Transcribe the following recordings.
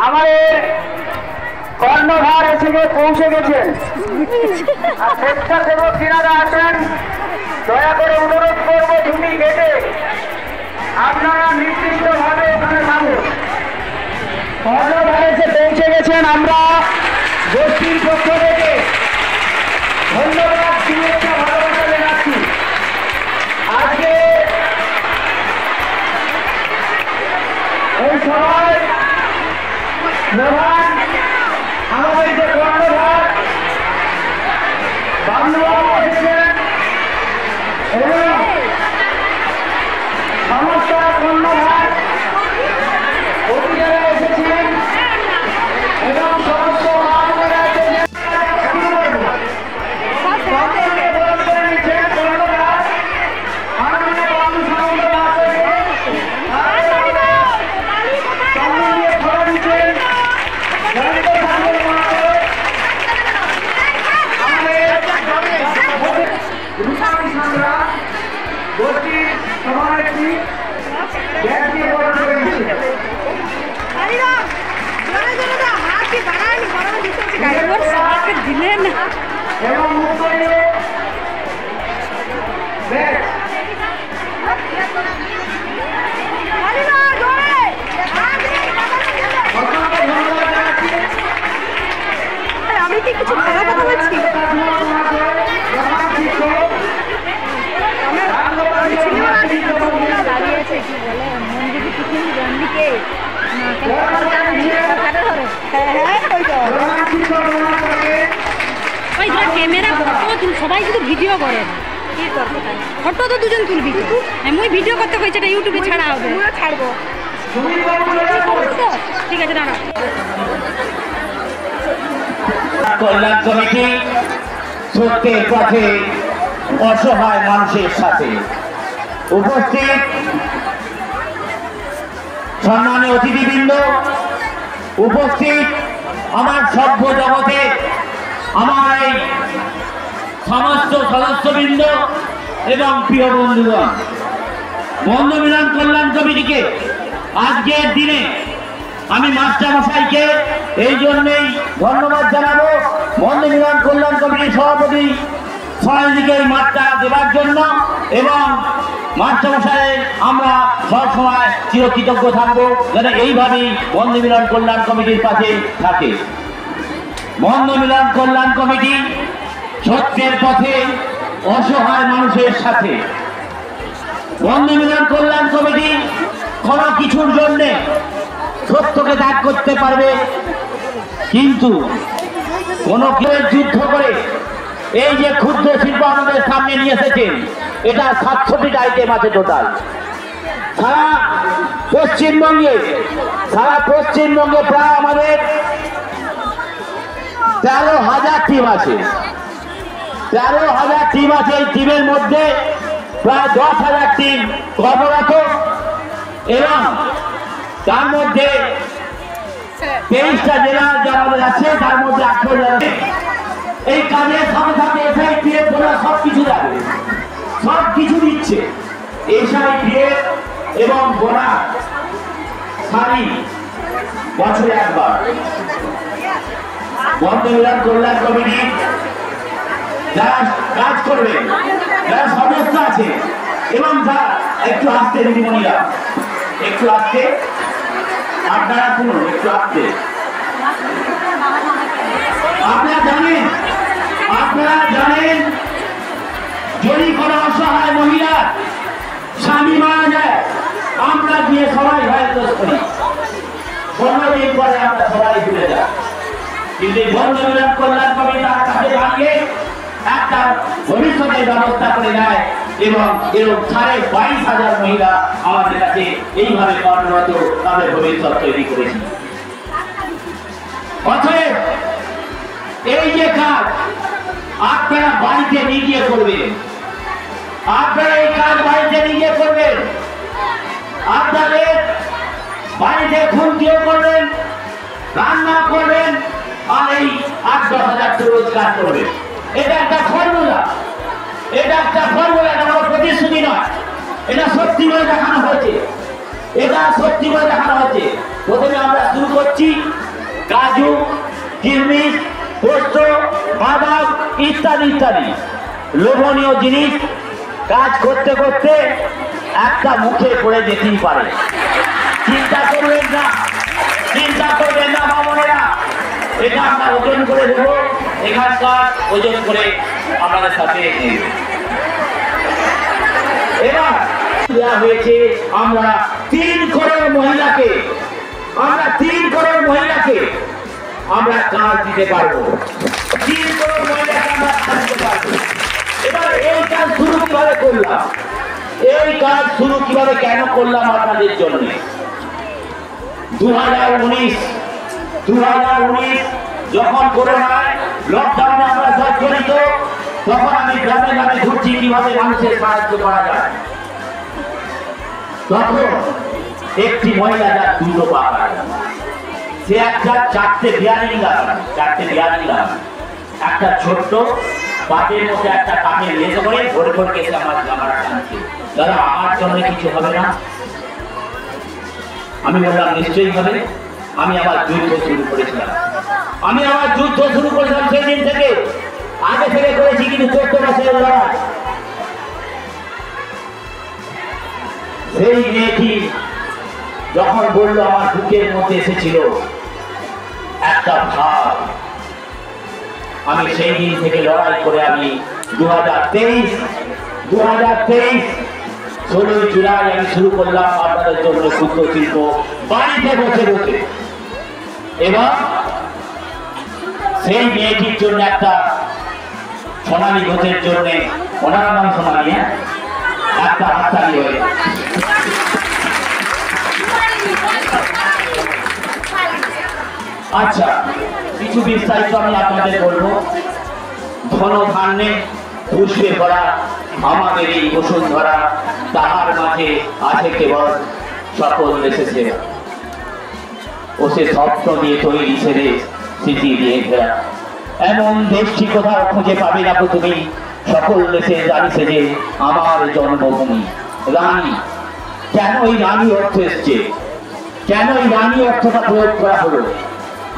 আমাদের কর্ণধার এসে পৌঁছে গেছেন আর স্বেচ্ছাসেবক যিনারা আছেন দয়া করে অনুরোধ করবো ঝুঁকি কেটে আপনারা নির্দিষ্টভাবে ওখানে থাকুন। কর্ণধার এসে পৌঁছে গেছেন, আমরা গোষ্ঠীর পক্ষ থেকে ধন্যবাদ শুভেচ্ছা ভালোবাসা জানাচ্ছি। আজকে এই সভায় প্রধান আমাদের যে কর্ণধার বান্ধব এসেছেন এবং সমস্ত কর্ণধার অতিথিরা এসেছেন এবং সমস্ত বান্ধবরা এসেছেন। আমি কি কিছু খারাপ কথা বলছি? ক্যামেরা ফটো সবাই শুধু ভিডিও করে, কি করবো ফটো তো দুজন তুলবি, মুই ভিডিও করতে কইছে, এটা ইউটিউবে ছাড়া হবে, ছাড়বো। ঠিক আছে, দাঁড়া। কল্যাণ কমিটি সত্যের পথে অসহায় মানুষের সাথে উপস্থিত সম্মানীয় অতিথিবৃন্দ, উপস্থিত আমার সভ্য জগতে আমার এই সমস্ত সদস্যবৃন্দ এবং প্রিয় বন্ধুগণ, বন্ধু মিলন কল্যাণ কমিটিকে আজকের দিনে আমি মাস্টারমশাইকে এই জন্যেই ধন্যবাদ জানাবো, বন্ধু মিলন কল্যাণ কমিটির সভাপতি সবাইকে এই মাঠটা দেওয়ার জন্য, এবং মাস্টারমশাইয়ের আমরা সবসময় চিরকৃতজ্ঞ থাকবো যাতে এইভাবেই বন্ধু মিলন কল্যাণ কমিটির পাশে থাকে। বন্ধু মিলন কল্যাণ কমিটি সত্যের পথে অসহায় মানুষের সাথে। বন্ধু মিলন কল্যাণ কমিটি কোনো কিছুর জন্য সত্যকে ত্যাগ করতে পারবে, কিন্তু কোন কেউ যুদ্ধ করে এই যে ক্ষুদ্র শিল্প আমাদের সামনে নিয়ে এসেছেন, এটা 700টি আইটেম আছে টোটাল। সারা পশ্চিমবঙ্গে প্রায় আমাদের 13,000 টিম আছে। 13,000 টিম আছে। এই টিমের মধ্যে প্রায় 10,000 টিম কর্মরত এবং তার মধ্যে 23টা জেলা আমাদের আছে, তার মধ্যে 18 জেলা। এই কাজের সাথে সাথে এসআইপিএফ বলে সবকিছু যাবে, সবকিছু দিচ্ছে। এসআইপিএফ এবং বোনা শাড়ি বছরে একবার। বন্ধু মিলন কল্যাণ কমিটি যারা কাজ করবে, যারা সদস্য আছে এবং যারা একটু আসতে দিদিমণিরা, একটু আসতে, আপনারা শুনুন, একটু আসতে। আপনারা জানেন যদি কোনো অসহায় মহিলা স্বামী মারা যায়, আমরা গিয়ে সবাই ভয়দোষ করি, 15 দিন পরে আমরা সবাই ভুলে যাই। কিন্তু বন্ধু মিলন কল্যাণ কমিটি তার কাছে দাঁড়িয়ে একটা ভবিষ্যতের ব্যবস্থা করে দেয় এবং এরকম 22,500 মহিলা আমাদের কাছে এইভাবে কর্মরত তাদের ভবিষ্যৎ তৈরি করেছি। অতএব এই যে কাজ আপনারা বাড়িতে নিয়ে করবেন, আপনারা এই কাজ বাড়িতে নিয়ে করবেন, আপনাদের বাড়িতে খুনটিও করবেন, রান্না করবেন, আর এই 8-10 হাজার রোজগার করবেন। এটা একটা ফর্মুলা, এটা আমার প্রতিশ্রুতি নয়, এটা সত্যি করে দেখানো হয়েছে, প্রথমে আমরা শুরু করছি লুচি, কাজু, কিশমিশ, পোস্ত, বাদাম ইত্যাদি ইত্যাদি লোভনীয় জিনিস কাজ করতে করতে একটা মুখে পড়ে যেতেই পারে। চিন্তা করবেন না, চিন্তা করবেন না মামনেরা, এটা আমরা ওজন করে দেবো, এখানকার ওজন করে আমাদের সাথে নেব। এবার দেওয়া হয়েছে আমরা 3 করোড় মহিলাকে, আমরা 3 করোড় মহিলাকে আমরা কাজ দিতে পারবো। 3 করোড় মহিলাকে আমরা কাজ দিতে পারবো। এবার এই কাজ শুরু কিভাবে করলাম, এই কাজ শুরু কিভাবে কেন করলাম আপনাদের জন্য। 2019 যখন করোনায় লকডাউনে আমরা সব জড়িত, তখন আমি গ্রামে গ্রামে ঘুরছি কিভাবে মানুষের সাহায্য করা যায়। তখন একটি মহিলা যার 2 পা কাটা, সে একটা 4টে বিয়ারিং লাগানো, একটা ছোট্ট পাটের মধ্যে একটা কাঠের লেজে করে ভরে ভরে কেসে আমার জামাটা টানছে। দাদা আমার জন্য কিছু হবে না? আমি বললাম নিশ্চয়ই হবে। আমি আমার যুদ্ধ শুরু করেছিলাম, সেই দিন থেকে, আগে থেকে করেছি, কিন্তু 14 মাসের লড়াই। সেই মেয়েটি যখন বললো আমার বুকের মধ্যে এসেছিল একটা ভাব, আমি সেই দিন থেকে লড়াই করে আমি 2023 16 জুলাই আমি শুরু করলাম আপনাদের জন্য ক্ষুদ্র শিল্প, বাড়িতে বসে বসে। এবং সেই মেয়েটির জন্য একটা সোনালী ঘোষের জন্য, ওনার নাম সোনালী, একটা হাততালি হয়ে। আচ্ছা, কিছু বিস্তারিত আমি আপনাদের বলবো। ধন ধান্যে পুষ্পে ভরা আমাদের এই বসুন্ধরা, তাহার মাঝে আছে কেবল সকল দেশে ও সে স্বপ্ন দিয়ে তৈরি ছেড়ে স্মৃতি দিয়ে ঘেরা। এমন দেশটি কোথাও খুঁজে পাবে না তুমি, সকল দেশে জানিছে যে আমার জন্মভূমি। রানী, কেন এই রানী অর্থ এসছে, কেন এই রানী অর্থটা প্রয়োগ করা হলো?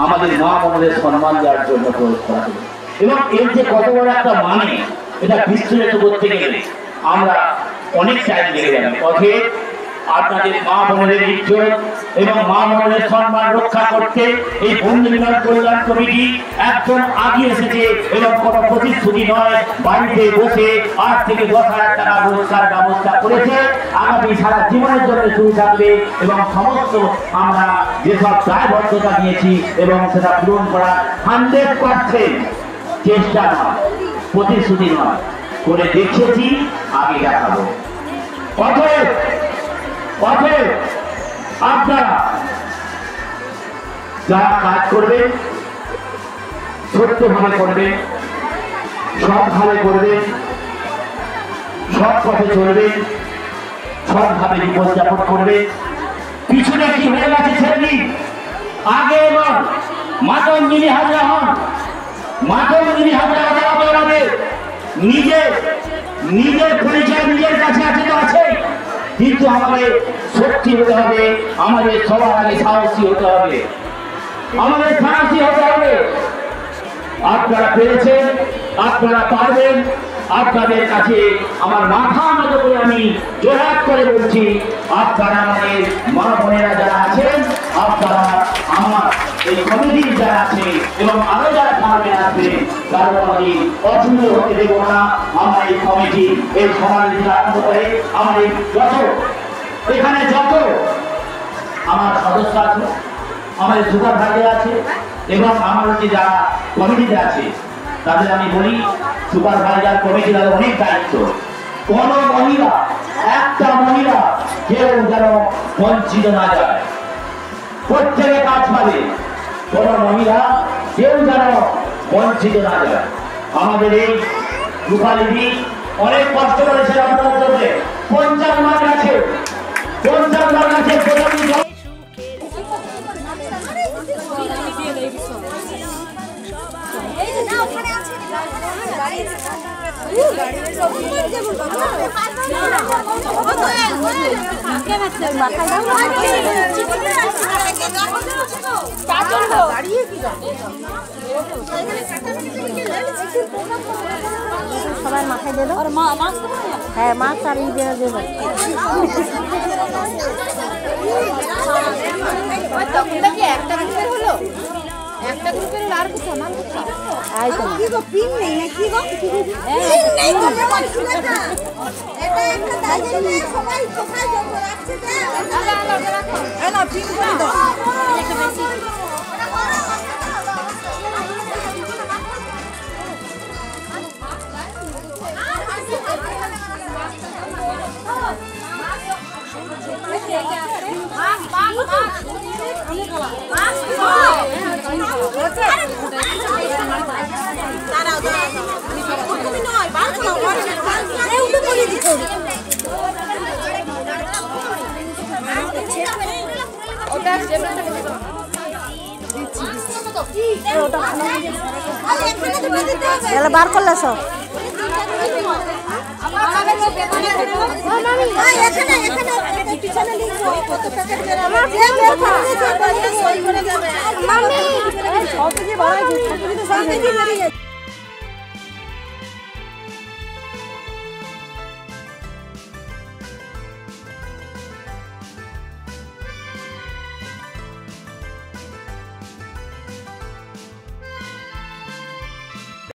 আমাদের মা বোনদের সম্মান দেওয়ার জন্য প্রয়োগ করা হলো। এবং এর যে কত বড় একটা মানে, এটা বিস্তারিত করতে গেলে আমরা অনেক টাইম লেগে যাবে। অতএব আপনাদের মা বোনদের ইজ্জত এবং মা বোনদের সম্মান রক্ষা করতে এই বন্ধু মিলন কল্যাণ কমিটি একদম আগে এসেছে এবং কোনো প্রতিশ্রুতি নয়, বাড়িতে বসে 8 থেকে 10,000 টাকা রোজগার ব্যবস্থা করেছে। আগামী সারা জীবনের জন্য শুরু থাকবে এবং সমস্ত আমরা যেসব দায়বদ্ধতা নিয়েছি এবং সেটা পূরণ করা 100% চেষ্টা নয়, প্রতিশ্রুতি নয়, করে দেখেছি, আগে দেখাবো। অতএব আপনারা যারা কাজ করবেন সত্যভাবে করবেন, সৎভাবে করবেন, সৎ পথে চলবেন, সৎভাবে জীবনযাপন করবেন। পিছনে কি হয়ে গেছে ছেলেটি, আগে এবং মাতঙ্গিনী হাজরা হন, মাতঙ্গিনী হাজরা হবে আমাদের। নিজের পরিচয় নিজের কাছে আছে তো আছে, কিন্তু আমাদের শক্তি হতে হবে, আমাদের সবার আগে সাহসী হতে হবে, আমাদের সাহসী হতে হবে। আপনারা পেরেছেন, আপনারা পারবেন। আপনাদের কাছে আমার মাথা নত করে আমি জোরহাত করে বলছি, আপনারা আমাদের মা বোনেরা যারা আছেন, আপনারা আমার এই কমিটির যারা আছে এবং আরো যারা পারবেন আসবেন, কারণ আমি অসুবিধা হতে দেব না। আমার এই কমিটি এই সমাজ থেকে আরম্ভ করে আমার এই এখানে যত আমার সদস্য আছে, আমাদের সুপারভাইজার আছে এবং আমার যে যারা কমিটিতে আছে, তাদের আমি বলি সুপারভাইজার কমিটি তাদের অনেক দায়িত্ব। কোন মহিলা, একটা মহিলা কেউ যেন বঞ্চিত না যায়, প্রত্যেকে কাজ পাবে। কোন মহিলা কেউ যেন বঞ্চিত না যায়। আমাদের এই রূপালী অনেক কষ্ট করেছে আপনার জন্য। 50 মাস আছে, 50 মাস আছে। মাথা হ্যাঁ মাছ আর ই দেওয়া যাবে একটা গ্রুপের হলো একটা গ্রুপের আর কোথাও নাম কি গো পিন নেই না কি গো পিন নেই তো বলছি না এটা একটা দাইলে সবাই কোথায় যোগ রাখছে যে না পিন করে দাও এটা বেশি বার করলে সব মামি